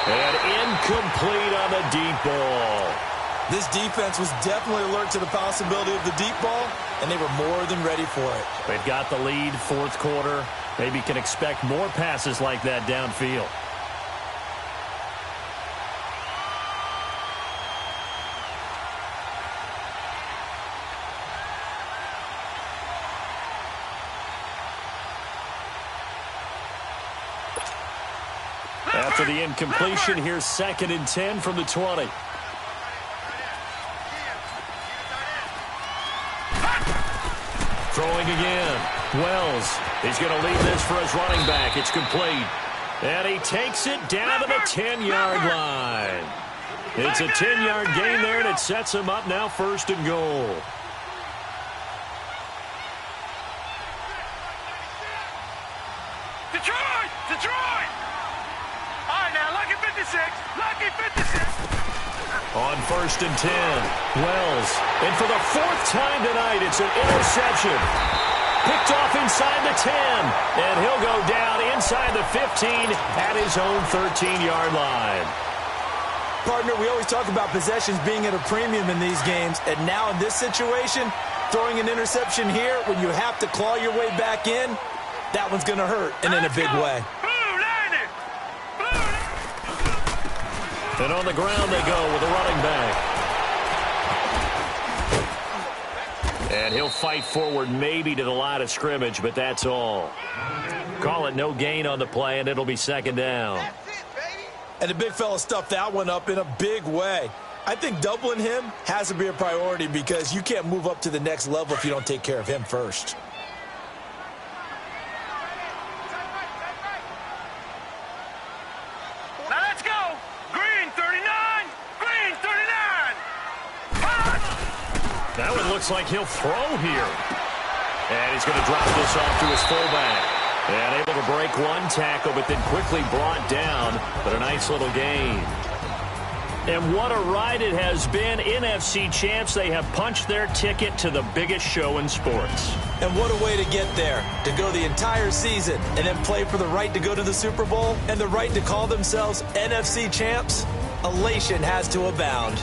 And incomplete on the deep ball. This defense was definitely alert to the possibility of the deep ball, and they were more than ready for it. They've got the lead, 4th quarter. Maybe can expect more passes like that downfield. After the incompletion, here's 2nd and 10 from the 20. Throwing again. Wells. He's going to lead this for his running back. It's complete. And he takes it down to the 10-yard line. It's a 10-yard gain there, and it sets him up now 1st and goal. Detroit! Detroit! All right, now, lucky 56. Lucky 56. On 1st and 10, Wells. And for the 4th time tonight, it's an interception. Picked off inside the 10. And he'll go down inside the 15 at his own 13-yard line. Partner, we always talk about possessions being at a premium in these games. And now in this situation, throwing an interception here when you have to claw your way back in, that one's going to hurt, and in a big way. And on the ground they go with a running back. And he'll fight forward maybe to the line of scrimmage, but that's all. Call it no gain on the play, and it'll be second down. And the big fella stuffed that one up in a big way. I think doubling him has to be a priority because you can't move up to the next level if you don't take care of him first. Now let's go. Green 39. Green 39. That one looks like he'll throw here. And he's going to drop this off to his fullback. And able to break one tackle, but then quickly brought down. But a nice little gain. And what a ride it has been. NFC champs, they have punched their ticket to the biggest show in sports. And what a way to get there, to go the entire season and then play for the right to go to the Super Bowl and the right to call themselves NFC champs. Elation has to abound.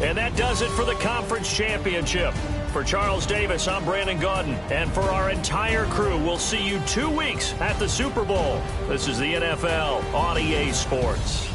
And that does it for the conference championship. For Charles Davis, I'm Brandon Gaudin. And for our entire crew, we'll see you 2 weeks at the Super Bowl. This is the NFL on EA Sports.